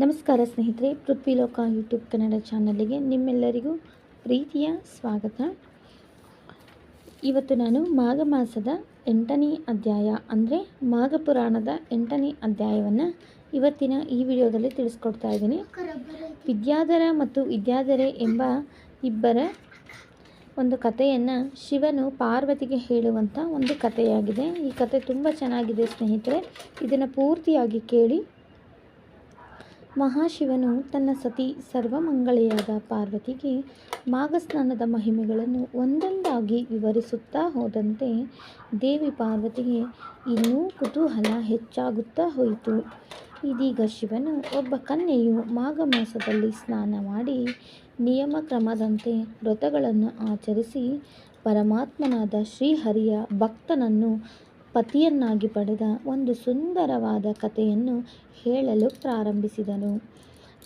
ನಮಸ್ಕಾರ ಸ್ನೇಹಿತರೆ, ಪೃಥ್ವಿಲೋಕ ಯೂಟ್ಯೂಬ್ ಕನ್ನಡ ಚಾನಲ್ಗೆ ನಿಮ್ಮೆಲ್ಲರಿಗೂ ಪ್ರೀತಿಯ ಸ್ವಾಗತ. ಇವತ್ತು ನಾನು ಮಾಘ ಮಾಸದ 8ನೇ ಅಧ್ಯಾಯ ಅಂದರೆ ಮಾಘ ಪುರಾಣದ 8ನೇ ಅಧ್ಯಾಯವನ್ನು ಇವತ್ತಿನ ಈ ವಿಡಿಯೋದಲ್ಲಿ ತಿಳಿಸ್ಕೊಡ್ತಾ ಇದ್ದೀನಿ. ವಿದ್ಯಾಧರ ಮತ್ತು ವಿದ್ಯಾಧರೆ ಎಂಬ ಇಬ್ಬರ ಒಂದು ಕಥೆಯನ್ನು ಶಿವನು ಪಾರ್ವತಿಗೆ ಹೇಳುವಂಥ ಒಂದು ಕಥೆಯಾಗಿದೆ. ಈ ಕಥೆ ತುಂಬ ಚೆನ್ನಾಗಿದೆ ಸ್ನೇಹಿತರೆ, ಇದನ್ನು ಪೂರ್ತಿಯಾಗಿ ಕೇಳಿ. ಮಹಾಶಿವನು ತನ್ನ ಸತಿ ಸರ್ವಮಂಗಳೆಯಾದ ಪಾರ್ವತಿಗೆ ಮಾಘ ಸ್ನಾನದ ಮಹಿಮೆಗಳನ್ನು ಒಂದೊಂದಾಗಿ ವಿವರಿಸುತ್ತಾ ಹೋದಂತೆ ದೇವಿ ಪಾರ್ವತಿಗೆ ಇನ್ನೂ ಕುತೂಹಲ ಹೆಚ್ಚಾಗುತ್ತಾ ಹೋಯಿತು. ಇದೀಗ ಶಿವನು ಒಬ್ಬ ಕನ್ಯೆಯು ಮಾಘ ಮಾಸದಲ್ಲಿ ಸ್ನಾನ ಮಾಡಿ ನಿಯಮ ಕ್ರಮದಂತೆ ವ್ರತಗಳನ್ನು ಆಚರಿಸಿ ಪರಮಾತ್ಮನಾದ ಶ್ರೀಹರಿಯ ಭಕ್ತನನ್ನು ಪತಿಯನ್ನಾಗಿ ಪಡೆದ ಒಂದು ಸುಂದರವಾದ ಕಥೆಯನ್ನು ಹೇಳಲು ಪ್ರಾರಂಭಿಸಿದನು.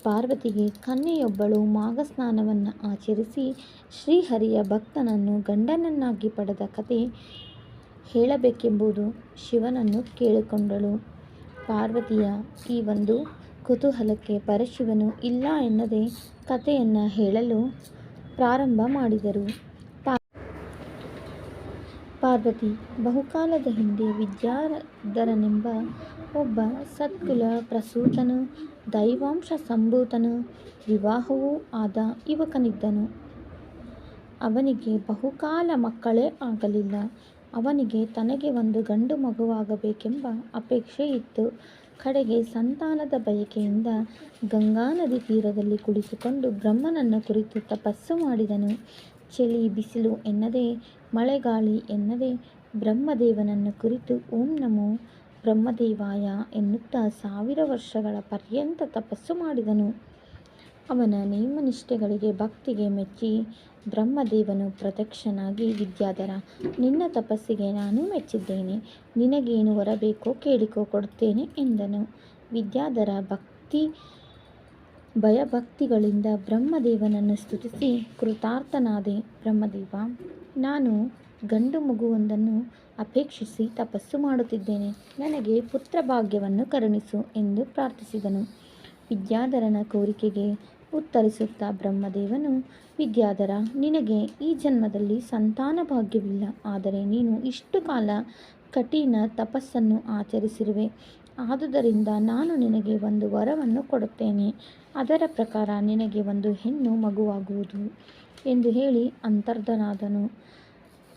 ಪಾರ್ವತಿಗೆ ಕನ್ಯೆಯೊಬ್ಬಳು ಮಾಘ ಸ್ನಾನವನ್ನು ಆಚರಿಸಿ ಶ್ರೀಹರಿಯ ಭಕ್ತನನ್ನು ಗಂಡನನ್ನಾಗಿ ಪಡೆದ ಕಥೆ ಹೇಳಬೇಕೆಂಬುದು ಶಿವನನ್ನು ಕೇಳಿಕೊಂಡಳು. ಪಾರ್ವತಿಯ ಈ ಒಂದು ಕುತೂಹಲಕ್ಕೆ ಪರಶಿವನು ಇಲ್ಲ ಎನ್ನದೆ ಕಥೆಯನ್ನು ಹೇಳಲು ಪ್ರಾರಂಭ ಮಾಡಿದರು. ಪಾರ್ವತಿ, ಬಹುಕಾಲದ ಹಿಂದೆ ವಿದ್ಯಾಧರನೆಂಬ ಒಬ್ಬ ಸತ್ಕುಲ ಪ್ರಸೂತನು ದೈವಾಂಶ ಸಂಭೂತನು ವಿವಾಹವೂ ಆದ ಯುವಕನಿದ್ದನು. ಅವನಿಗೆ ಬಹುಕಾಲ ಮಕ್ಕಳೇ ಆಗಲಿಲ್ಲ. ಅವನಿಗೆ ತನಗೆ ಒಂದು ಗಂಡು ಮಗುವಾಗಬೇಕೆಂಬ ಅಪೇಕ್ಷೆ ಇತ್ತು. ಕಡೆಗೆ ಸಂತಾನದ ಬಯಕೆಯಿಂದ ಗಂಗಾ ನದಿ ತೀರದಲ್ಲಿ ಕುಳಿತುಕೊಂಡು ಬ್ರಹ್ಮನನ್ನು ಕುರಿತು ತಪಸ್ಸು ಮಾಡಿದನು. ಚಳಿ ಬಿಸಿಲು ಎನ್ನದೆ, ಮಳೆಗಾಳಿ ಎನ್ನದೆ ಬ್ರಹ್ಮದೇವನನ್ನು ಕುರಿತು ಓಂ ನಮೋ ಬ್ರಹ್ಮದೇವಾಯ ಎನ್ನುತ್ತಾ 1000 ವರ್ಷಗಳ ಪರ್ಯಂತ ತಪಸ್ಸು ಮಾಡಿದನು. ಅವನ ನೇಮನಿಷ್ಠೆಗಳಿಗೆ ಭಕ್ತಿಗೆ ಮೆಚ್ಚಿ ಬ್ರಹ್ಮದೇವನು ಪ್ರತ್ಯಕ್ಷನಾಗಿ, ವಿದ್ಯಾಧರ, ನಿನ್ನ ತಪಸ್ಸಿಗೆ ನಾನು ಮೆಚ್ಚಿದ್ದೇನೆ. ನಿನಗೇನು ವರ ಬೇಕೋ ಕೇಳಿಕೋ, ಕೊಡುತ್ತೇನೆ ಎಂದನು. ವಿದ್ಯಾಧರ ಭಯಭಕ್ತಿಗಳಿಂದ ಬ್ರಹ್ಮದೇವನನ್ನು ಸ್ತುತಿಸಿ ಕೃತಾರ್ಥನಾದೆ. ಬ್ರಹ್ಮದೇವ, ನಾನು ಗಂಡು ಮಗುವೊಂದನ್ನು ಅಪೇಕ್ಷಿಸಿ ತಪಸ್ಸು ಮಾಡುತ್ತಿದ್ದೇನೆ. ನನಗೆ ಪುತ್ರ ಭಾಗ್ಯವನ್ನು ಕರುಣಿಸು ಎಂದು ಪ್ರಾರ್ಥಿಸಿದನು. ವಿದ್ಯಾಧರನ ಕೋರಿಕೆಗೆ ಉತ್ತರಿಸುತ್ತಾ ಬ್ರಹ್ಮದೇವನು, ವಿದ್ಯಾಧರ, ನಿನಗೆ ಈ ಜನ್ಮದಲ್ಲಿ ಸಂತಾನ ಭಾಗ್ಯವಿಲ್ಲ. ಆದರೆ ನೀನು ಇಷ್ಟು ಕಾಲ ಕಠಿಣ ತಪಸ್ಸನ್ನು ಆಚರಿಸಿರುವೆ. ಆದುದರಿಂದ ನಾನು ನಿನಗೆ ಒಂದು ವರವನ್ನು ಕೊಡುತ್ತೇನೆ. ಅದರ ಪ್ರಕಾರ ನಿನಗೆ ಒಂದು ಹೆಣ್ಣು ಮಗುವಾಗುವುದು ಎಂದು ಹೇಳಿ ಅಂತರ್ಧನಾದನು.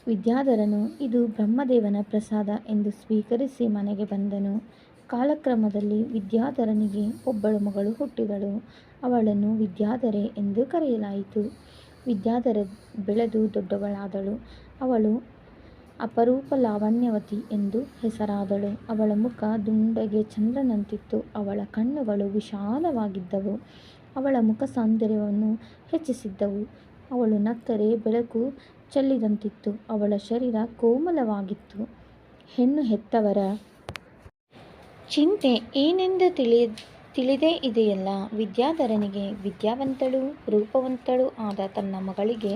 ವಿದ್ಯಾಧರನು ಇದು ಬ್ರಹ್ಮದೇವನ ಪ್ರಸಾದ ಎಂದು ಸ್ವೀಕರಿಸಿ ಮನೆಗೆ ಬಂದನು. ಕಾಲಕ್ರಮದಲ್ಲಿ ವಿದ್ಯಾಧರನಿಗೆ ಒಬ್ಬಳು ಮಗಳು ಹುಟ್ಟಿದಳು. ಅವಳನ್ನು ವಿದ್ಯಾಧರೆ ಎಂದು ಕರೆಯಲಾಯಿತು. ವಿದ್ಯಾಧರೆ ಬೆಳೆದು ದೊಡ್ಡವಳಾದಳು. ಅವಳು ಅಪರೂಪ ಲಾವಣ್ಯವತಿ ಎಂದು ಹೆಸರಾದಳು. ಅವಳ ಮುಖ ದುಂಡಗೆ ಚಂದ್ರನಂತಿತ್ತು. ಅವಳ ಕಣ್ಣುಗಳು ವಿಶಾಲವಾಗಿದ್ದವು. ಅವಳ ಮುಖ ಸೌಂದರ್ಯವನ್ನು ಹೆಚ್ಚಿಸಿದ್ದವು. ಅವಳು ನಕ್ಕರೆ ಬೆಳಕು ಚೆಲ್ಲಿದಂತಿತ್ತು. ಅವಳ ಶರೀರ ಕೋಮಲವಾಗಿತ್ತು. ಹೆಣ್ಣು ಹೆತ್ತವರ ಚಿಂತೆ ಏನೆಂದು ತಿಳಿದೇ ಇದೆಯಲ್ಲ. ವಿದ್ಯಾಧರನಿಗೆ ವಿದ್ಯಾವಂತಳೂ ರೂಪವಂತಳೂ ಆದ ತನ್ನ ಮಗಳಿಗೆ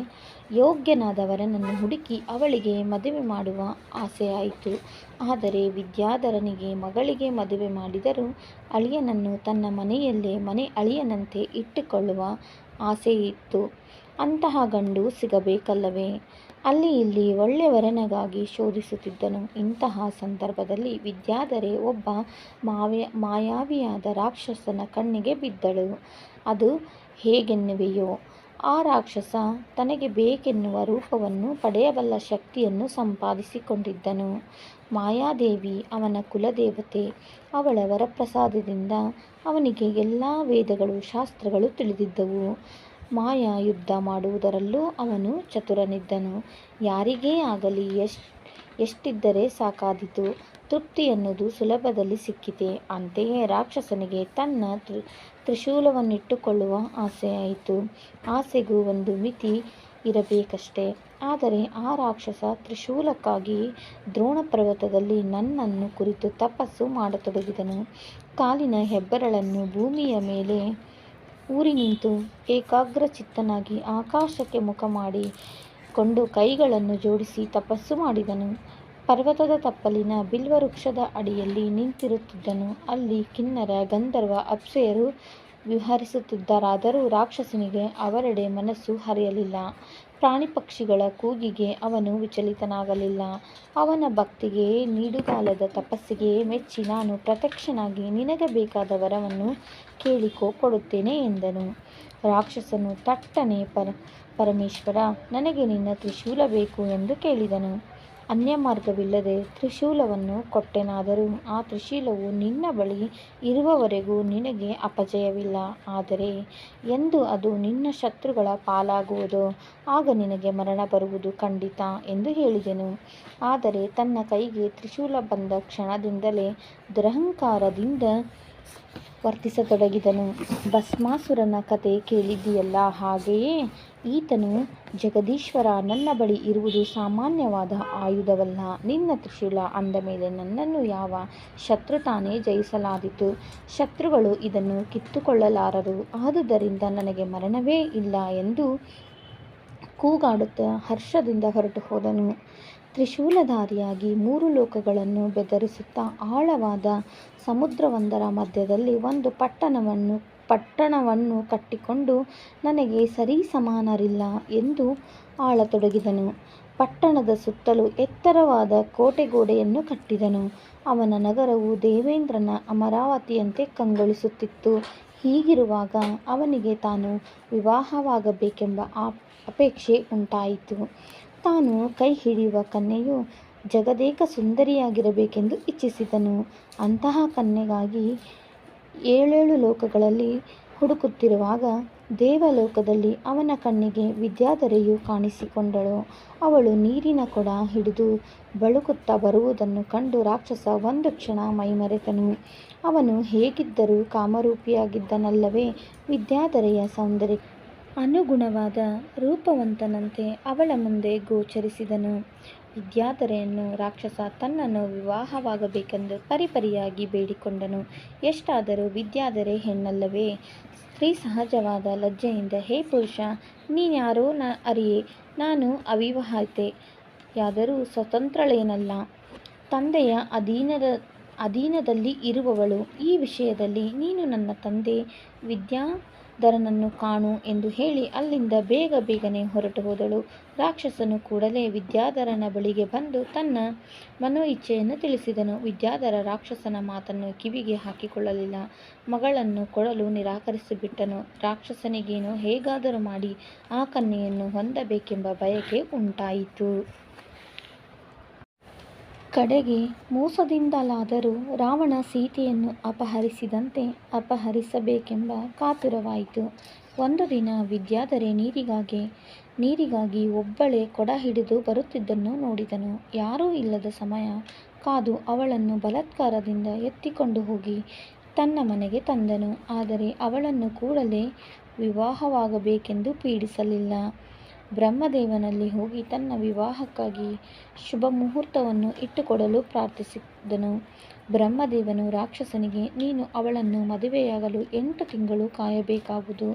ಯೋಗ್ಯನಾದ ವರನನ್ನು ಹುಡುಕಿ ಅವಳಿಗೆ ಮದುವೆ ಮಾಡುವ ಆಸೆಯಾಯಿತು. ಆದರೆ ವಿದ್ಯಾಧರನಿಗೆ ಮಗಳಿಗೆ ಮದುವೆ ಮಾಡಿದರೂ ಅಳಿಯನನ್ನು ತನ್ನ ಮನೆಯಲ್ಲೇ ಮನೆ ಅಳಿಯನಂತೆ ಇಟ್ಟುಕೊಳ್ಳುವ ಆಸೆಯಿತ್ತು. ಅಂತಹ ಗಂಡು ಸಿಗಬೇಕಲ್ಲವೇ? ಅಲ್ಲಿ ಇಲ್ಲಿ ಒಳ್ಳೆಯ ವರನಿಗಾಗಿ ಶೋಧಿಸುತ್ತಿದ್ದನು. ಇಂತಹ ಸಂದರ್ಭದಲ್ಲಿ ವಿದ್ಯಾಧರೆ ಒಬ್ಬ ಮಾಯಾವಿಯಾದ ರಾಕ್ಷಸನ ಕಣ್ಣಿಗೆ ಬಿದ್ದಳು. ಅದು ಹೇಗೆನ್ನುವೆಯೋ? ಆ ರಾಕ್ಷಸ ತನಗೆ ಬೇಕೆನ್ನುವ ರೂಪವನ್ನು ಪಡೆಯಬಲ್ಲ ಶಕ್ತಿಯನ್ನು ಸಂಪಾದಿಸಿಕೊಂಡಿದ್ದನು. ಮಾಯಾದೇವಿ ಅವನ ಕುಲದೇವತೆ. ಅವಳ ವರಪ್ರಸಾದದಿಂದ ಅವನಿಗೆ ಎಲ್ಲ ವೇದಗಳು ಶಾಸ್ತ್ರಗಳು ತಿಳಿದಿದ್ದವು. ಮಾಯಾ ಯುದ್ಧ ಮಾಡುವುದರಲ್ಲೂ ಅವನು ಚತುರನಿದ್ದನು. ಯಾರಿಗೇ ಆಗಲಿ ಎಷ್ಟಿದ್ದರೆ ಸಾಕಾದೀತು, ತೃಪ್ತಿ ಎನ್ನುವುದು ಸುಲಭದಲ್ಲಿ ಸಿಕ್ಕಿತೆ. ಅಂತೆಯೇ ರಾಕ್ಷಸನಿಗೆ ತನ್ನ ತ್ರಿಶೂಲವನ್ನಿಟ್ಟುಕೊಳ್ಳುವ ಆಸೆಯಾಯಿತು. ಆಸೆಗೂ ಒಂದು ಮಿತಿ ಇರಬೇಕಷ್ಟೆ. ಆದರೆ ಆ ರಾಕ್ಷಸ ತ್ರಿಶೂಲಕ್ಕಾಗಿ ದ್ರೋಣ ಪರ್ವತದಲ್ಲಿ ನನ್ನನ್ನು ಕುರಿತು ತಪಸ್ಸು ಮಾಡತೊಡಗಿದನು. ಕಾಲಿನ ಹೆಬ್ಬೆರಳನ್ನು ಭೂಮಿಯ ಮೇಲೆ ಊರಿ ನಿಂತು ಏಕಾಗ್ರಚಿತ್ತನಾಗಿ ಆಕಾಶಕ್ಕೆ ಮುಖ ಮಾಡಿಕೊಂಡು ಕೈಗಳನ್ನು ಜೋಡಿಸಿ ತಪಸ್ಸು ಮಾಡಿದನು. ಪರ್ವತದ ತಪ್ಪಲಿನ ಬಿಲ್ವವೃಕ್ಷದ ಅಡಿಯಲ್ಲಿ ನಿಂತಿರುತ್ತಿದ್ದನು. ಅಲ್ಲಿ ಕಿನ್ನರ, ಗಂಧರ್ವ, ಅಪ್ಸರೆಯರು ವಿಹರಿಸುತ್ತಿದ್ದರಾದರೂ ರಾಕ್ಷಸನಿಗೆ ಅವರೆಡೆ ಮನಸ್ಸು ಹರಿಯಲಿಲ್ಲ. ಪ್ರಾಣಿ ಪಕ್ಷಿಗಳ ಕೂಗಿಗೆ ಅವನು ವಿಚಲಿತನಾಗಲಿಲ್ಲ. ಅವನ ಭಕ್ತಿಗೆ, ನೀಡುಗಾಲದ ತಪಸ್ಸಿಗೆ ಮೆಚ್ಚಿ ನಾನು ಪ್ರತ್ಯಕ್ಷನಾಗಿ ನಿನಗೆ ಬೇಕಾದ ವರವನ್ನು ಕೇಳಿಕೋ, ಕೊಡುತ್ತೇನೆ ಎಂದನು. ರಾಕ್ಷಸನು ತಟ್ಟನೆ ಪರಮೇಶ್ವರ, ನನಗೆ ನಿನ್ನ ತ್ರಿಶೂಲ ಬೇಕು ಎಂದು ಕೇಳಿದನು. ಅನ್ಯ ಮಾರ್ಗವಿಲ್ಲದೆ ತ್ರಿಶೂಲವನ್ನು ಕೊಟ್ಟೆನಾದರೂ ಆ ತ್ರಿಶೂಲವು ನಿನ್ನ ಬಳಿ ಇರುವವರೆಗೂ ನಿನಗೆ ಅಪಜಯವಿಲ್ಲ. ಆದರೆ ಎಂದು ಅದು ನಿನ್ನ ಶತ್ರುಗಳ ಪಾಲಾಗುವುದೋ ಆಗ ನಿನಗೆ ಮರಣ ಬರುವುದು ಖಂಡಿತ ಎಂದು ಹೇಳಿದೆನು. ಆದರೆ ತನ್ನ ಕೈಗೆ ತ್ರಿಶೂಲ ಬಂದ ಕ್ಷಣದಿಂದಲೇ ದುರಹಂಕಾರದಿಂದ ವರ್ತಿಸತೊಡಗಿದನು. ಭಸ್ಮಾಸುರನ ಕತೆ ಕೇಳಿದ್ದೀಯಲ್ಲ, ಹಾಗೆಯೇ ಈತನು ಜಗದೀಶ್ವರ, ನನ್ನ ಬಳಿ ಇರುವುದು ಸಾಮಾನ್ಯವಾದ ಆಯುಧವಲ್ಲ, ನಿನ್ನ ತ್ರಿಶೂಲ ಅಂದ ಮೇಲೆ ನನ್ನನ್ನು ಯಾವ ಶತ್ರು ತಾನೇ ಜಯಿಸಲಾದೀತು? ಶತ್ರುಗಳು ಇದನ್ನು ಕಿತ್ತುಕೊಳ್ಳಲಾರರು, ಆದುದರಿಂದ ನನಗೆ ಮರಣವೇ ಇಲ್ಲ ಎಂದು ಕೂಗಾಡುತ್ತಾ ಹರ್ಷದಿಂದ ಹೊರಟು ಹೋದನು. ತ್ರಿಶೂಲಧಾರಿಯಾಗಿ 3 ಲೋಕಗಳನ್ನು ಬೆದರಿಸುತ್ತಾ ಆಳವಾದ ಸಮುದ್ರವೊಂದರ ಮಧ್ಯದಲ್ಲಿ ಒಂದು ಪಟ್ಟಣವನ್ನು ಕಟ್ಟಿಕೊಂಡು ನನಗೆ ಸರಿಸಮಾನರಿಲ್ಲ ಎಂದು ಆಳತೊಡಗಿದನು. ಪಟ್ಟಣದ ಸುತ್ತಲೂ ಎತ್ತರವಾದ ಕೋಟೆಗೋಡೆಯನ್ನು ಕಟ್ಟಿದನು. ಅವನ ನಗರವು ದೇವೇಂದ್ರನ ಅಮರಾವತಿಯಂತೆ ಕಂಗೊಳಿಸುತ್ತಿತ್ತು. ಹೀಗಿರುವಾಗ ಅವನಿಗೆ ತಾನು ವಿವಾಹವಾಗಬೇಕೆಂಬ ಅಪೇಕ್ಷೆ ಉಂಟಾಯಿತು. ತಾನು ಕೈ ಹಿಡಿಯುವ ಕನ್ಯೆಯು ಜಗದೇಕ ಸುಂದರಿಯಾಗಿರಬೇಕೆಂದು ಇಚ್ಛಿಸಿದನು. ಅಂತಹ ಕನ್ಯೆಗಾಗಿ 7 ಲೋಕಗಳಲ್ಲಿ ಹುಡುಕುತ್ತಿರುವಾಗ ದೇವಲೋಕದಲ್ಲಿ ಅವನ ಕಣ್ಣಿಗೆ ವಿದ್ಯಾಧರೆಯು ಕಾಣಿಸಿಕೊಂಡಳು. ಅವಳು ನೀರಿನ ಕೊಡ ಹಿಡಿದು ಬಳುಕುತ್ತಾ ಬರುವುದನ್ನು ಕಂಡು ರಾಕ್ಷಸ ಒಂದು ಕ್ಷಣ ಮೈಮರೆತನು. ಅವನು ಹೇಗಿದ್ದರೂ ಕಾಮರೂಪಿಯಾಗಿದ್ದನಲ್ಲವೇ? ವಿದ್ಯಾಧರೆಯ ಸೌಂದರ್ಯ ಅನುಗುಣವಾದ ರೂಪವಂತನಂತೆ ಅವಳ ಮುಂದೆ ಗೋಚರಿಸಿದನು. ವಿದ್ಯಾಧರೆಯನ್ನು ರಾಕ್ಷಸ ತನ್ನನ್ನು ವಿವಾಹವಾಗಬೇಕೆಂದು ಪರಿಪರಿಯಾಗಿ ಬೇಡಿಕೊಂಡನು. ಎಷ್ಟಾದರೂ ವಿದ್ಯಾಧರೆ ಹೆಣ್ಣಲ್ಲವೇ? ಸ್ತ್ರೀ ಸಹಜವಾದ ಲಜ್ಜೆಯಿಂದ, ಹೇ ಪುರುಷ, ನೀನ್ಯಾರೋ ಅರಿಯೆ, ನಾನು ಅವಿವಾಹಿತೆಯಾದರೂ ಸ್ವತಂತ್ರಳೇನಲ್ಲ, ತಂದೆಯ ಅಧೀನದಲ್ಲಿ ಇರುವವಳು. ಈ ವಿಷಯದಲ್ಲಿ ನೀನು ನನ್ನ ತಂದೆ ವಿದ್ಯಾಧರನನ್ನು ಕಾಣು ಎಂದು ಹೇಳಿ ಅಲ್ಲಿಂದ ಬೇಗನೆ ಹೊರಟು ಹೋದಳು. ರಾಕ್ಷಸನು ಕೂಡಲೇ ವಿದ್ಯಾಧರನ ಬಳಿಗೆ ಬಂದು ತನ್ನ ಮನೋಇಚ್ಛೆಯನ್ನು ತಿಳಿಸಿದನು. ವಿದ್ಯಾಧರ ರಾಕ್ಷಸನ ಮಾತನ್ನು ಕಿವಿಗೆ ಹಾಕಿಕೊಳ್ಳಲಿಲ್ಲ. ಮಗಳನ್ನು ಕೊಡಲು ನಿರಾಕರಿಸಿಬಿಟ್ಟನು. ರಾಕ್ಷಸನಿಗೇನೋ ಹೇಗಾದರೂ ಮಾಡಿ ಆ ಕನ್ಯೆಯನ್ನು ಹೊಂದಬೇಕೆಂಬ ಬಯಕೆ ಉಂಟಾಯಿತು. ಕಡೆಗೆ ಮೋಸದಿಂದಲಾದರೂ ರಾವಣ ಸೀತೆಯನ್ನು ಅಪಹರಿಸಿದಂತೆ ಅಪಹರಿಸಬೇಕೆಂಬ ಕಾತುರವಾಯಿತು. ಒಂದು ದಿನ ವಿದ್ಯಾಧರೆ ನೀರಿಗಾಗಿ ಒಬ್ಬಳೇ ಕೊಡ ಹಿಡಿದು ಬರುತ್ತಿದ್ದನ್ನು ನೋಡಿದನು. ಯಾರೂ ಇಲ್ಲದ ಸಮಯ ಕಾದು ಅವಳನ್ನು ಬಲಾತ್ಕಾರದಿಂದ ಎತ್ತಿಕೊಂಡು ಹೋಗಿ ತನ್ನ ಮನೆಗೆ ತಂದನು. ಆದರೆ ಅವಳನ್ನು ಕೂಡಲೇ ವಿವಾಹವಾಗಬೇಕೆಂದು ಪೀಡಿಸಲಿಲ್ಲ. ಬ್ರಹ್ಮದೇವನಲ್ಲಿ ಹೋಗಿ ತನ್ನ ವಿವಾಹಕ್ಕಾಗಿ ಶುಭ ಮುಹೂರ್ತವನ್ನು ಇಟ್ಟುಕೊಡಲು ಪ್ರಾರ್ಥಿಸಿದನು. ಬ್ರಹ್ಮದೇವನು ರಾಕ್ಷಸನಿಗೆ, ನೀನು ಅವಳನ್ನು ಮದುವೆಯಾಗಲು 8 ತಿಂಗಳು ಕಾಯಬೇಕಾಗುವುದು,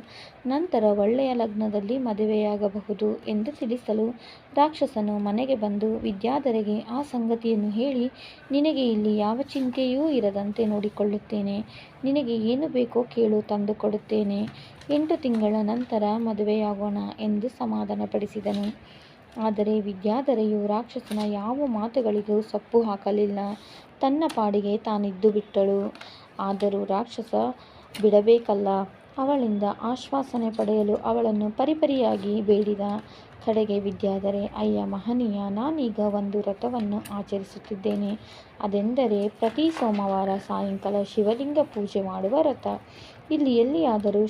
ನಂತರ ಒಳ್ಳೆಯ ಲಗ್ನದಲ್ಲಿ ಮದುವೆಯಾಗಬಹುದು ಎಂದು ತಿಳಿಸಲು ರಾಕ್ಷಸನು ಮನೆಗೆ ಬಂದು ವಿದ್ಯಾಧರೆಗೆ ಆ ಸಂಗತಿಯನ್ನು ಹೇಳಿ, ನಿನಗೆ ಇಲ್ಲಿ ಯಾವ ಚಿಂತೆಯೂ ಇರದಂತೆ ನೋಡಿಕೊಳ್ಳುತ್ತೇನೆ. ನಿನಗೆ ಏನು ಬೇಕೋ ಕೇಳು, ತಂದುಕೊಡುತ್ತೇನೆ. 8 ತಿಂಗಳ ನಂತರ ಮದುವೆಯಾಗೋಣ ಎಂದು ಸಮಾಧಾನಪಡಿಸಿದನು. ಆದರೆ ವಿದ್ಯಾಧರೆಯು ರಾಕ್ಷಸನ ಯಾವ ಮಾತುಗಳಿಗೂ ಸೊಪ್ಪು ಹಾಕಲಿಲ್ಲ. ತನ್ನ ಪಾಡಿಗೆ ತಾನಿದ್ದು ಬಿಟ್ಟಳು. ಆದರೂ ರಾಕ್ಷಸ ಬಿಡಬೇಕಲ್ಲ. ಅವಳಿಂದ ಆಶ್ವಾಸನೆ ಪಡೆಯಲು ಅವಳನ್ನು ಪರಿಪರಿಯಾಗಿ ಬೇಡಿದ. ಕಡೆಗೆ ವಿದ್ಯಾಧರೆ, ಅಯ್ಯ ಮಹನೀಯ, ನಾನೀಗ ಒಂದು ವ್ರತವನ್ನು ಆಚರಿಸುತ್ತಿದ್ದೇನೆ. ಅದೆಂದರೆ ಪ್ರತಿ ಸೋಮವಾರ ಸಾಯಂಕಾಲ ಶಿವಲಿಂಗ ಪೂಜೆ ಮಾಡುವ ವ್ರತ. ಇಲ್ಲಿ ಎಲ್ಲಿಯಾದರೂ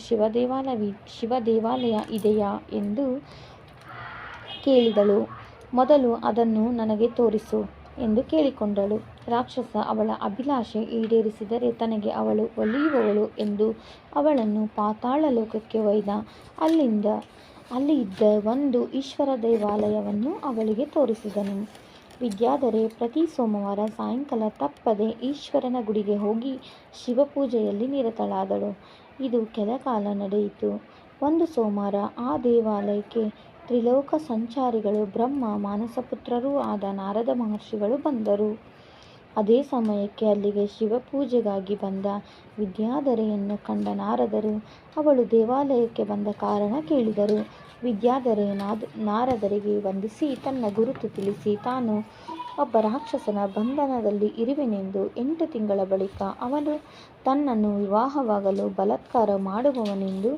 ಶಿವದೇವಾಲಯ ಇದೆಯಾ ಎಂದು ಕೇಳಿದಳು. ಮೊದಲು ಅದನ್ನು ನನಗೆ ತೋರಿಸು ಎಂದು ಕೇಳಿಕೊಂಡಳು. ರಾಕ್ಷಸ ಅವಳ ಅಭಿಲಾಷೆ ಈಡೇರಿಸಿದರೆ ತನಗೆ ಅವಳು ಒಲಿಯುವವಳು ಎಂದು ಅವಳನ್ನು ಪಾತಾಳ ಲೋಕಕ್ಕೆ ಒಯ್ದ. ಅಲ್ಲಿ ಇದ್ದ ಒಂದು ಈಶ್ವರ ದೇವಾಲಯವನ್ನು ಅವಳಿಗೆ ತೋರಿಸಿದನು. ವಿದ್ಯಾಧರೆ ಪ್ರತಿ ಸೋಮವಾರ ಸಾಯಂಕಾಲ ತಪ್ಪದೆ ಈಶ್ವರನ ಗುಡಿಗೆ ಹೋಗಿ ಶಿವಪೂಜೆಯಲ್ಲಿ ನಿರತಳಾದಳು. ಇದು ಕೆಲಕಾಲ ನಡೆಯಿತು. ಒಂದು ಸೋಮವಾರ ಆ ದೇವಾಲಯಕ್ಕೆ ತ್ರಿಲೋಕ ಸಂಚಾರಿಗಳು ಬ್ರಹ್ಮ ಮಾನಸಪುತ್ರರೂ ಆದ ನಾರದ ಮಹರ್ಷಿಗಳು ಬಂದರು. ಅದೇ ಸಮಯಕ್ಕೆ ಅಲ್ಲಿಗೆ ಶಿವಪೂಜೆಗಾಗಿ ಬಂದ ವಿದ್ಯಾಧರೆಯನ್ನು ಕಂಡ ನಾರದರು ಅವಳು ದೇವಾಲಯಕ್ಕೆ ಬಂದ ಕಾರಣ ಕೇಳಿದರು. ವಿದ್ಯಾಧರೆ ನಾರದರಿಗೆ ವಂದಿಸಿ ತನ್ನ ಗುರುತು ತಿಳಿಸಿ ತಾನು ಒಬ್ಬ ರಾಕ್ಷಸನ ಬಂಧನದಲ್ಲಿ ಇರುವೆನೆಂದು 8 ತಿಂಗಳ ಬಳಿಕ ಅವನು ತನ್ನನ್ನು ವಿವಾಹವಾಗಲು ಬಲಾತ್ಕಾರ ಮಾಡುವವನೆಂದು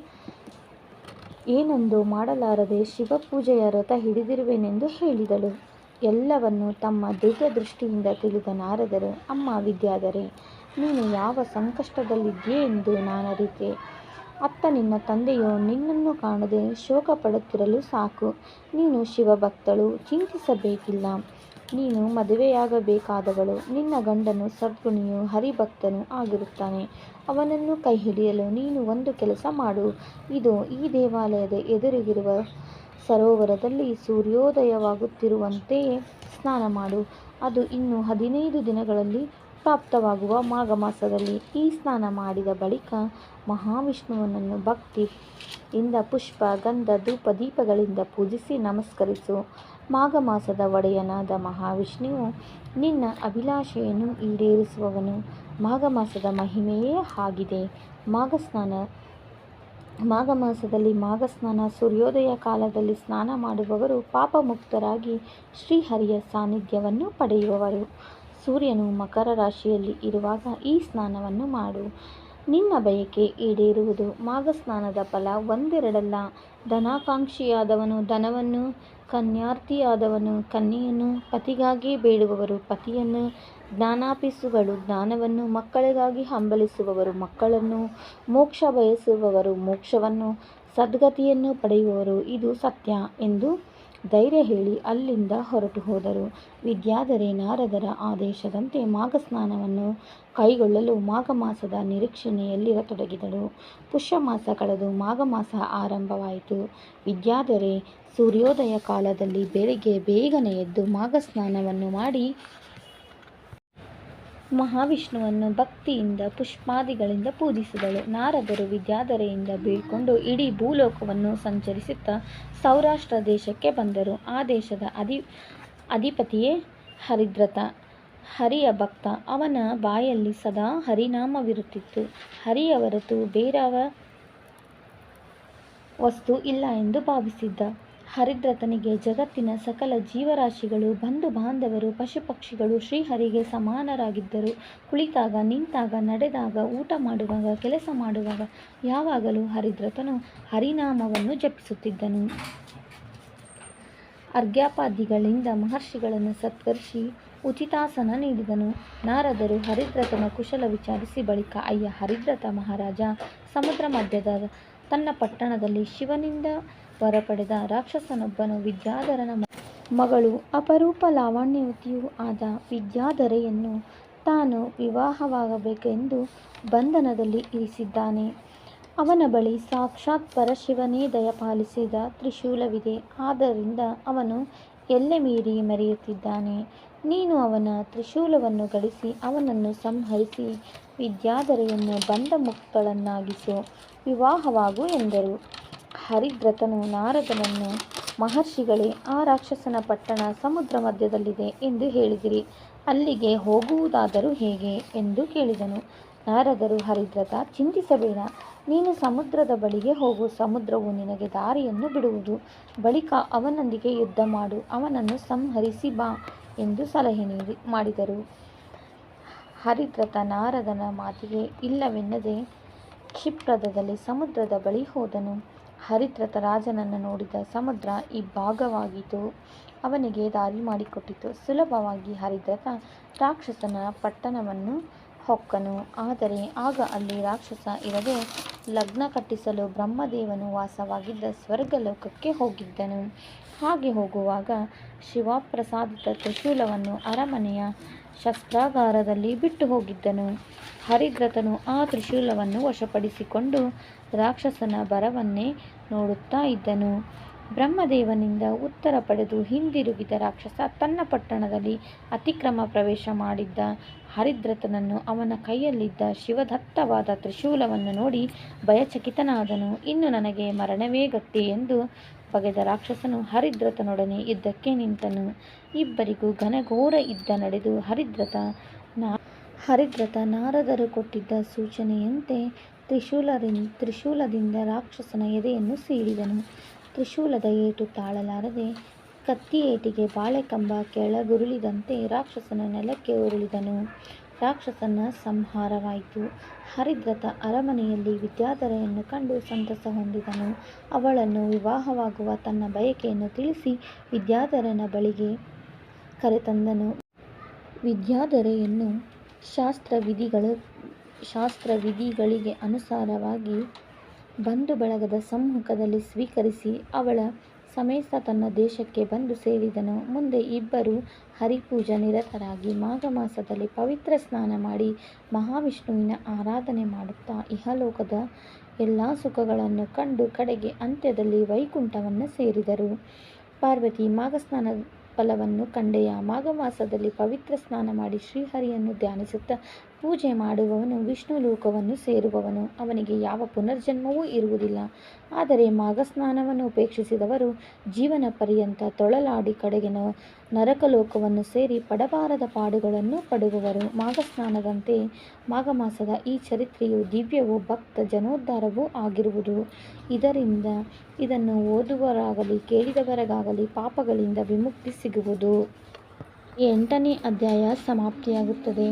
ಏನೊಂದು ಮಾಡಲಾರದೆ ಶಿವಪೂಜೆಯ ವ್ರತ ಹಿಡಿದಿರುವೆನೆಂದು ಹೇಳಿದಳು. ಎಲ್ಲವನ್ನು ತಮ್ಮ ದಿವ್ಯ ದೃಷ್ಟಿಯಿಂದ ತಿಳಿದ ನಾರದರು, ಅಮ್ಮ ವಿದ್ಯಾಧರೆ, ನೀನು ಯಾವ ಸಂಕಷ್ಟದಲ್ಲಿದ್ದೀಯೆ ಎಂದು ನಾನರಿತೆ. ಅತ್ತ ನಿನ್ನ ತಂದೆಯು ನಿನ್ನನ್ನು ಕಾಣದೆ ಶೋಕ ಪಡುತ್ತಿರಲು ಸಾಕು. ನೀನು ಶಿವಭಕ್ತಳು, ಚಿಂತಿಸಬೇಕಿಲ್ಲ. ನೀನು ಮದುವೆಯಾಗಬೇಕಾದವಳು. ನಿನ್ನ ಗಂಡನು ಸದ್ಗುಣಿಯೂ ಹರಿಭಕ್ತನೂ ಆಗಿರುತ್ತಾನೆ. ಅವನನ್ನು ಕೈ ಹಿಡಿಯಲು ನೀನು ಒಂದು ಕೆಲಸ ಮಾಡು. ಈ ದೇವಾಲಯದ ಎದುರಿಗಿರುವ ಸರೋವರದಲ್ಲಿ ಸೂರ್ಯೋದಯವಾಗುತ್ತಿರುವಂತೆಯೇ ಸ್ನಾನ ಮಾಡು. ಅದು ಇನ್ನು 15 ದಿನಗಳಲ್ಲಿ ಪ್ರಾಪ್ತವಾಗುವ ಮಾಘ ಮಾಸದಲ್ಲಿ. ಈ ಸ್ನಾನ ಮಾಡಿದ ಬಳಿಕ ಮಹಾವಿಷ್ಣುವನನ್ನು ಭಕ್ತಿಯಿಂದ ಪುಷ್ಪ, ಗಂಧ, ಧೂಪ, ದೀಪಗಳಿಂದ ಪೂಜಿಸಿ ನಮಸ್ಕರಿಸು. ಮಾಘ ಮಾಸದ ಒಡೆಯನಾದ ಮಹಾವಿಷ್ಣುವು ನಿನ್ನ ಅಭಿಲಾಷೆಯನ್ನು ಈಡೇರಿಸುವವನು. ಮಾಘ ಮಾಸದ ಮಹಿಮೆಯೇ ಆಗಿದೆ. ಮಾಘ ಮಾಸದಲ್ಲಿ ಮಾಘಸ್ನಾನ, ಸೂರ್ಯೋದಯ ಕಾಲದಲ್ಲಿ ಸ್ನಾನ ಮಾಡುವವರು ಪಾಪಮುಕ್ತರಾಗಿ ಶ್ರೀಹರಿಯ ಸಾನ್ನಿಧ್ಯವನ್ನು ಪಡೆಯುವವರು. ಸೂರ್ಯನು ಮಕರ ರಾಶಿಯಲ್ಲಿ ಇರುವಾಗ ಈ ಸ್ನಾನವನ್ನು ಮಾಡು. ನಿನ್ನ ಬಯಕೆ ಈಡೇರುವುದು. ಮಾಘ ಸ್ನಾನದ ಫಲ ಒಂದೆರಡಲ್ಲ. ಧನಾಕಾಂಕ್ಷಿಯಾದವನು ಧನವನ್ನು, ಕನ್ಯಾರ್ಥಿಯಾದವನು ಕನ್ಯೆಯನ್ನು, ಪತಿಗಾಗಿ ಬೇಡುವವರು ಪತಿಯನ್ನು, ಜ್ಞಾನಾಪಿಸುಗಳು ಜ್ಞಾನವನ್ನು, ಮಕ್ಕಳಿಗಾಗಿ ಹಂಬಲಿಸುವವರು ಮಕ್ಕಳನ್ನು, ಮೋಕ್ಷ ಬಯಸುವವರು ಮೋಕ್ಷವನ್ನು, ಸದ್ಗತಿಯನ್ನು ಪಡೆಯುವವರು ಇದು ಸತ್ಯ ಎಂದು ಧೈರ್ಯ ಹೇಳಿ ಅಲ್ಲಿಂದ ಹೊರಟು ಹೋದರು. ವಿದ್ಯಾಧರೆ ನಾರದರ ಆದೇಶದಂತೆ ಮಾಘಸ್ನಾನವನ್ನು ಕೈಗೊಳ್ಳಲು ಮಾಘ ಮಾಸದ ನಿರೀಕ್ಷಣೆಯಲ್ಲಿರತೊಡಗಿದಳು. ಪುಷ್ಯಮಾಸ ಕಳೆದು ಮಾಘ ಮಾಸ ಆರಂಭವಾಯಿತು. ವಿದ್ಯಾಧರೆ ಸೂರ್ಯೋದಯ ಕಾಲದಲ್ಲಿ ಬೆಳಿಗ್ಗೆ ಬೇಗನೆ ಎದ್ದು ಮಾಘಸ್ನಾನವನ್ನು ಮಾಡಿ ಮಹಾವಿಷ್ಣುವನ್ನು ಭಕ್ತಿಯಿಂದ ಪುಷ್ಪಾದಿಗಳಿಂದ ಪೂಜಿಸಿದಳು. ನಾರದರು ವಿದ್ಯಾಧರೆಯಿಂದ ಬೀಳ್ಕೊಂಡು ಇಡೀ ಭೂಲೋಕವನ್ನು ಸಂಚರಿಸುತ್ತಾ ಸೌರಾಷ್ಟ್ರ ದೇಶಕ್ಕೆ ಬಂದರು. ಆ ದೇಶದ ಅಧಿಪತಿಯೇ ಹರಿದ್ರಥ, ಹರಿಯ ಭಕ್ತ. ಅವನ ಬಾಯಲ್ಲಿ ಸದಾ ಹರಿನಾಮವಿರುತ್ತಿತ್ತು. ಹರಿಯ ಹೊರತು ಬೇರಾವ ವಸ್ತು ಇಲ್ಲ ಎಂದು ಭಾವಿಸಿದ್ದ ಹರಿದ್ರಥನಿಗೆ ಜಗತ್ತಿನ ಸಕಲ ಜೀವರಾಶಿಗಳು, ಬಂಧು ಬಾಂಧವರು, ಪಶುಪಕ್ಷಿಗಳು ಶ್ರೀಹರಿಗೆ ಸಮಾನರಾಗಿದ್ದರು. ಕುಳಿತಾಗ, ನಿಂತಾಗ, ನಡೆದಾಗ, ಊಟ ಮಾಡುವಾಗ, ಕೆಲಸ ಮಾಡುವಾಗ ಯಾವಾಗಲೂ ಹರಿದ್ರಥನು ಹರಿನಾಮವನ್ನು ಜಪಿಸುತ್ತಿದ್ದನು. ಅರ್ಘ್ಯಪಾದ್ಯಗಳಿಂದ ಮಹರ್ಷಿಗಳನ್ನು ಸತ್ಕರಿಸಿ ಉಚಿತಾಸನ ನೀಡಿದನು. ನಾರದರು ಹರಿದ್ರಥನ ಕುಶಲ ವಿಚಾರಿಸಿ ಬಳಿಕ, ಅಯ್ಯ ಹರಿದ್ರಥ ಮಹಾರಾಜ, ಸಮುದ್ರ ಮಧ್ಯದ ತನ್ನ ಪಟ್ಟಣದಲ್ಲಿ ಶಿವನಿಂದ ವರ ಪಡೆದ ರಾಕ್ಷಸನೊಬ್ಬನು ವಿದ್ಯಾಧರನ ಮಗಳು ಅಪರೂಪ ಲಾವಣ್ಯವತಿಯೂ ಆದ ವಿದ್ಯಾಧರೆಯನ್ನು ತಾನು ವಿವಾಹವಾಗಬೇಕೆಂದು ಬಂಧನದಲ್ಲಿ ಇರಿಸಿದ್ದಾನೆ. ಅವನ ಬಳಿ ಸಾಕ್ಷಾತ್ ಪರಶಿವನೇ ದಯಪಾಲಿಸಿದ ತ್ರಿಶೂಲವಿದೆ. ಆದ್ದರಿಂದ ಅವನು ಎಲ್ಲೆ ಮೀರಿ ಮೆರೆಯುತ್ತಿದ್ದಾನೆ. ನೀನು ಅವನ ತ್ರಿಶೂಲವನ್ನು ಗಳಿಸಿ ಅವನನ್ನು ಸಂಹರಿಸಿ ವಿದ್ಯಾಧರೆಯನ್ನು ಬಂಧಮುಕ್ತಳನ್ನಾಗಿಸು, ವಿವಾಹವಾಗು ಎಂದರು. ಹರಿದ್ರಥನು ನಾರದನನ್ನು, ಮಹರ್ಷಿಗಳೇ, ಆ ರಾಕ್ಷಸನ ಪಟ್ಟಣ ಸಮುದ್ರ ಮಧ್ಯದಲ್ಲಿದೆ ಎಂದು ಹೇಳಿದಿರಿ. ಅಲ್ಲಿಗೆ ಹೋಗುವುದಾದರೂ ಹೇಗೆ ಎಂದು ಕೇಳಿದನು. ನಾರದರು, ಹರಿದ್ರಥ, ಚಿಂತಿಸಬೇಡ. ನೀನು ಸಮುದ್ರದ ಬಳಿಗೆ ಹೋಗು. ಸಮುದ್ರವು ನಿನಗೆ ದಾರಿಯನ್ನು ಬಿಡುವುದು. ಬಳಿಕ ಅವನೊಂದಿಗೆ ಯುದ್ಧ ಮಾಡು, ಅವನನ್ನು ಸಂಹರಿಸಿ ಬಾ ಎಂದು ಸಲಹೆ ಮಾಡಿದರು. ಹರಿದ್ರಥ ನಾರದನ ಮಾತಿಗೆ ಇಲ್ಲವೆನ್ನದೆ ಕ್ಷಿಪ್ರದಲ್ಲಿ ಸಮುದ್ರದ ಬಳಿ ಹೋದನು. ಹರಿದ್ರಥ ರಾಜನನ್ನು ನೋಡಿದ ಸಮುದ್ರ ಇಬ್ಬಾಗವಾಗಿತು. ಅವನಿಗೆ ದಾರಿ ಮಾಡಿಕೊಟ್ಟಿತು. ಸುಲಭವಾಗಿ ಹರಿದ್ರಥ ರಾಕ್ಷಸನ ಪಟ್ಟಣವನ್ನು ಹೊಕ್ಕನು. ಆದರೆ ಆಗ ಅಲ್ಲಿ ರಾಕ್ಷಸ ಇರದೆ ಲಗ್ನ ಕಟ್ಟಿಸಲು ಬ್ರಹ್ಮದೇವನು ವಾಸವಾಗಿದ್ದ ಸ್ವರ್ಗಲೋಕಕ್ಕೆ ಹೋಗಿದ್ದನು. ಹಾಗೆ ಹೋಗುವಾಗ ಶಿವಪ್ರಸಾದಿತ ತ್ರಿಶೂಲವನ್ನು ಅರಮನೆಯ ಶಸ್ತ್ರಾಗಾರದಲ್ಲಿ ಬಿಟ್ಟು ಹೋಗಿದ್ದನು. ಹರಿದ್ರಥನು ಆ ತ್ರಿಶೂಲವನ್ನು ವಶಪಡಿಸಿಕೊಂಡು ರಾಕ್ಷಸನ ಬರವನ್ನೇ ನೋಡುತ್ತಾ ಇದ್ದನು. ಬ್ರಹ್ಮದೇವನಿಂದ ಉತ್ತರ ಪಡೆದು ಹಿಂದಿರುಗಿದ ರಾಕ್ಷಸ ತನ್ನ ಪಟ್ಟಣದಲ್ಲಿ ಅತಿಕ್ರಮ ಪ್ರವೇಶ ಮಾಡಿದ್ದ ಹರಿದ್ರಥನನ್ನು, ಅವನ ಕೈಯಲ್ಲಿದ್ದ ಶಿವದತ್ತವಾದ ತ್ರಿಶೂಲವನ್ನು ನೋಡಿ ಭಯಚಕಿತನಾದನು. ಇನ್ನು ನನಗೆ ಮರಣವೇ ಗಟ್ಟಿ ಎಂದು ಬಗೆದ ರಾಕ್ಷಸನು ಹರಿದ್ರಥನೊಡನೆ ಯುದ್ಧಕ್ಕೆ ನಿಂತನು. ಇಬ್ಬರಿಗೂ ಘನಘೋರ ಯುದ್ಧ ನಡೆದು ಹರಿದ್ರಥ ಹರಿವ್ರತ ನಾರದರು ಕೊಟ್ಟಿದ್ದ ಸೂಚನೆಯಂತೆ ತ್ರಿಶೂಲದಿಂದ ರಾಕ್ಷಸನ ಎದೆಯನ್ನು ಸೀಳಿದನು. ತ್ರಿಶೂಲದ ಏಟು ತಾಳಲಾರದೆ ಕತ್ತಿ ಏಟಿಗೆ ಬಾಳೆಕಂಬ ಕೆಳಗುರುಳಿದಂತೆ ರಾಕ್ಷಸನ ನೆಲಕ್ಕೆ ಉರುಳಿದನು. ರಾಕ್ಷಸನ ಸಂಹಾರವಾಯಿತು. ಹರಿವ್ರತ ಅರಮನೆಯಲ್ಲಿ ವಿದ್ಯಾಧರೆಯನ್ನು ಕಂಡು ಸಂತಸ ಹೊಂದಿದನು. ಅವಳನ್ನು ವಿವಾಹವಾಗುವ ತನ್ನ ಬಯಕೆಯನ್ನು ತಿಳಿಸಿ ವಿದ್ಯಾಧರನ ಬಳಿಗೆ ಕರೆತಂದನು. ವಿದ್ಯಾಧರೆಯನ್ನು ಶಾಸ್ತ್ರವಿಧಿಗಳಿಗೆ ಅನುಸಾರವಾಗಿ ಬಂಧು ಬಳಗದ ಸಮ್ಮುಖದಲ್ಲಿ ಸ್ವೀಕರಿಸಿ ಅವಳ ಸಮೇತ ತನ್ನ ದೇಶಕ್ಕೆ ಬಂದು ಸೇರಿದನು. ಮುಂದೆ ಇಬ್ಬರು ಹರಿಪೂಜಾ ನಿರತರಾಗಿ ಮಾಘ ಮಾಸದಲ್ಲಿ ಪವಿತ್ರ ಸ್ನಾನ ಮಾಡಿ ಮಹಾವಿಷ್ಣುವಿನ ಆರಾಧನೆ ಮಾಡುತ್ತಾ ಇಹಲೋಕದ ಎಲ್ಲ ಸುಖಗಳನ್ನು ಕಂಡು ಕಡೆಗೆ ಅಂತ್ಯದಲ್ಲಿ ವೈಕುಂಠವನ್ನು ಸೇರಿದರು. ಪಾರ್ವತಿ ಮಾಘಸ್ನಾನ ಫಲವನ್ನು ಕಂಡೆಯ. ಮಾಘ ಮಾಸದಲ್ಲಿ ಪವಿತ್ರ ಸ್ನಾನ ಮಾಡಿ ಶ್ರೀಹರಿಯನ್ನು ಧ್ಯಾನಿಸುತ್ತಾ ಪೂಜೆ ಮಾಡುವವನು ವಿಷ್ಣು ಲೋಕವನ್ನು ಸೇರುವವನು. ಅವನಿಗೆ ಯಾವ ಪುನರ್ಜನ್ಮವೂ ಇರುವುದಿಲ್ಲ. ಆದರೆ ಮಾಘಸ್ನಾನವನ್ನು ಉಪೇಕ್ಷಿಸಿದವರು ಜೀವನ ಪರ್ಯಂತ ತೊಳಲಾಡಿ ಕಡೆಗೆ ನರಕಲೋಕವನ್ನು ಸೇರಿ ಪಡಬಾರದ ಪಾಡುಗಳನ್ನು ಪಡುವರು. ಮಾಘಸ್ನಾನದಂತೆ ಮಾಘ ಮಾಸದ ಈ ಚರಿತ್ರೆಯು ದಿವ್ಯವೂ ಭಕ್ತ ಜನೋದ್ಧಾರವೂ ಆಗಿರುವುದು. ಇದನ್ನು ಓದುವವರಾಗಲಿ ಕೇಳಿದವರಿಗಾಗಲಿ ಪಾಪಗಳಿಂದ ವಿಮುಕ್ತಿ ಸಿಗುವುದು. 8ನೇ ಅಧ್ಯಾಯ ಸಮಾಪ್ತಿಯಾಗುತ್ತದೆ.